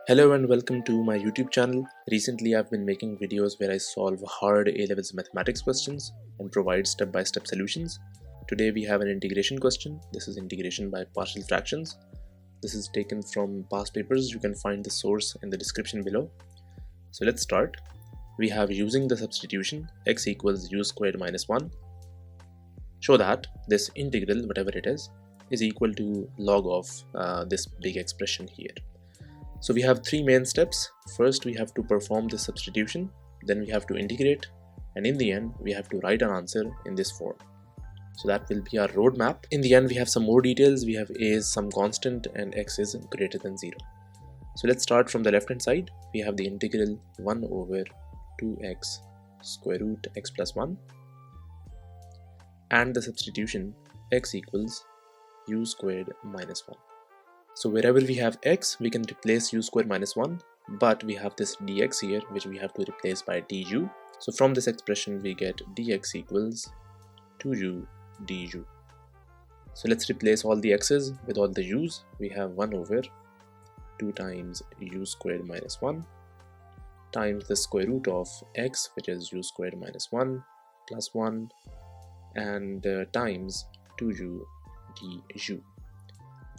Hello and welcome to my YouTube channel. Recently I've been making videos where I solve hard A-levels mathematics questions and provide step-by-step solutions. Today we have an integration question. This is integration by partial fractions. This is taken from past papers. You can find the source in the description below. So let's start. We have using the substitution x equals u squared minus 1. Show that this integral, whatever it is equal to log of this big expression here. So we have three main steps. First we have to perform the substitution, then we have to integrate, and in the end we have to write an answer in this form. So that will be our roadmap. In the end we have some more details. We have a is some constant and x is greater than 0. So let's start from the left hand side. We have the integral 1 over 2x square root x plus 1 and the substitution x equals u squared minus 1. So wherever we have x, we can replace u squared minus 1, but we have this dx here which we have to replace by du. So from this expression we get dx equals 2u du. So let's replace all the x's with all the u's. We have 1 over 2 times u squared minus 1 times the square root of x, which is u squared minus 1 plus 1, and times 2u du.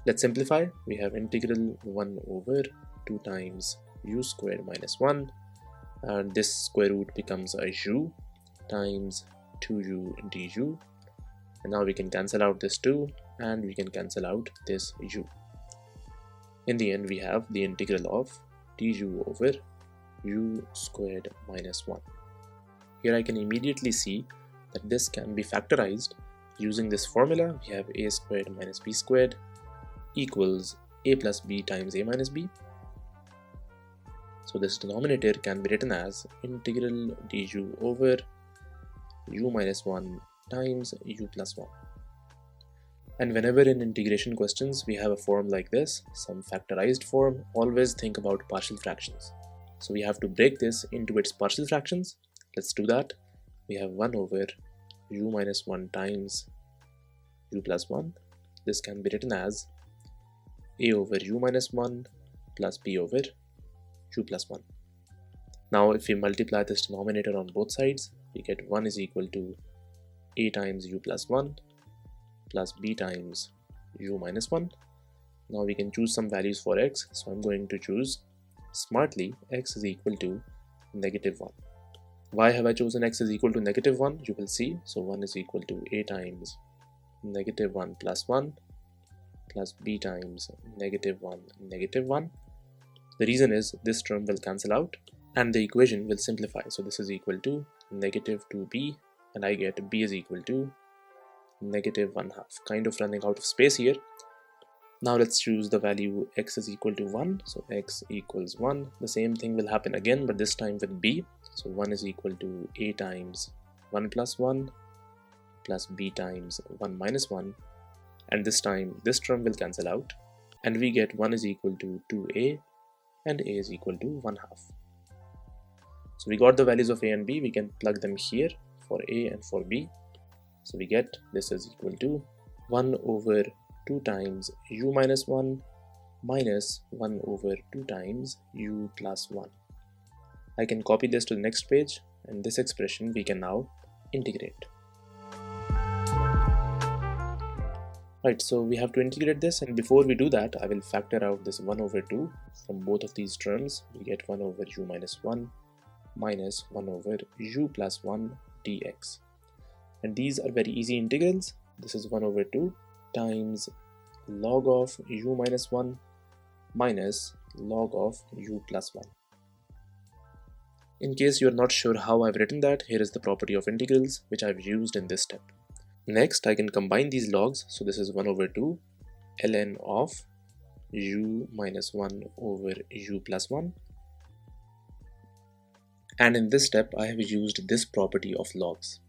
Let's simplify. We have integral 1 over 2 times u squared minus 1, and this square root becomes a u times 2u du, and now we can cancel out this 2 and we can cancel out this u. In the end we have the integral of du over u squared minus 1. Here I can immediately see that this can be factorized using this formula. We have a squared minus b squared equals a plus b times a minus b. So this denominator can be written as integral du over u minus 1 times u plus 1. And whenever in integration questions we have a form like this, some factorized form, always think about partial fractions. So we have to break this into its partial fractions. Let's do that. We have 1 over u minus 1 times u plus 1. This can be written as a over u minus 1 plus b over u plus 1. Now if we multiply this denominator on both sides, we get 1 is equal to a times u plus 1 plus b times u minus 1. Now we can choose some values for x, so I'm going to choose smartly x is equal to negative 1. Why have I chosen x is equal to negative 1? You will see. So 1 is equal to a times negative 1 plus 1 plus b times negative 1 negative 1. The reason is this term will cancel out and the equation will simplify. So this is equal to negative 2b, and I get b is equal to negative 1/2. Kind of running out of space here. Now let's choose the value x is equal to 1. So x equals 1. The same thing will happen again, but this time with b. So 1 is equal to a times 1 plus 1 plus b times 1 minus 1. And this time this term will cancel out and we get 1 is equal to 2a and a is equal to 1/2. So we got the values of a and b. We can plug them here for a and for b. So we get this is equal to 1 over 2 times u minus 1 minus 1 over 2 times u plus 1. I can copy this to the next page, and this expression we can now integrate. Right, so we have to integrate this, and before we do that, I will factor out this 1 over 2 from both of these terms. We get 1 over u minus 1 minus 1 over u plus 1 dx. And these are very easy integrals. This is 1 over 2 times log of u minus 1 minus log of u plus 1. In case you are not sure how I've written that, here is the property of integrals which I've used in this step. Next, I can combine these logs. So this is 1 over 2 ln of u minus 1 over u plus 1. And in this step, I have used this property of logs.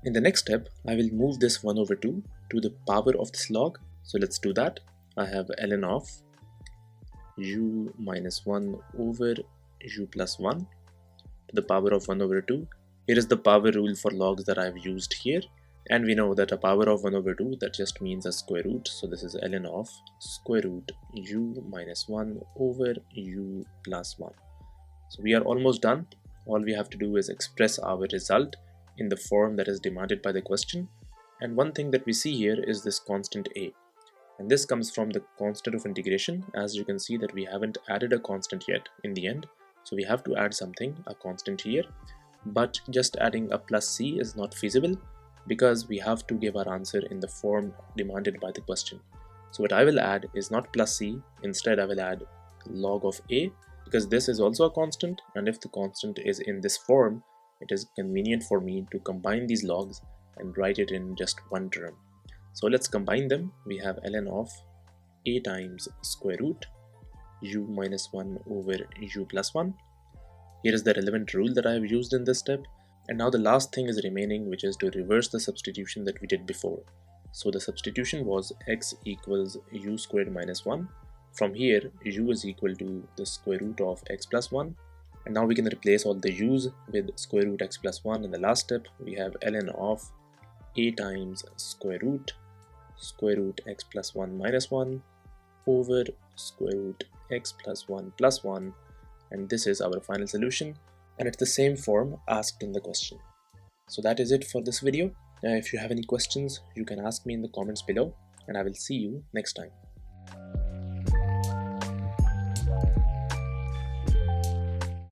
In the next step, I will move this 1 over 2 to the power of this log. So let's do that. I have ln of u minus 1 over u plus 1 to the power of 1 over 2. Here is the power rule for logs that I have used here. And we know that a power of 1 over 2, that just means a square root. So this is ln of square root u minus 1 over u plus 1. So we are almost done. All we have to do is express our result in the form that is demanded by the question. And one thing that we see here is this constant a. And this comes from the constant of integration. As you can see that we haven't added a constant yet in the end. So we have to add something, a constant here. But just adding a plus c is not feasible, because we have to give our answer in the form demanded by the question. So what I will add is not plus c, instead I will add log of a, because this is also a constant, and if the constant is in this form, it is convenient for me to combine these logs and write it in just one term. So let's combine them. We have ln of a times square root u minus 1 over u plus 1. Here is the relevant rule that I have used in this step. And now the last thing is remaining, which is to reverse the substitution that we did before. So the substitution was x equals u squared minus 1. From here, u is equal to the square root of x plus 1. And now we can replace all the u's with square root x plus 1. In the last step, we have ln of a times square root x plus 1 minus 1 over square root x plus 1, and this is our final solution, and it's the same form asked in the question. So that is it for this video. If you have any questions, you can ask me in the comments below, and I will see you next time.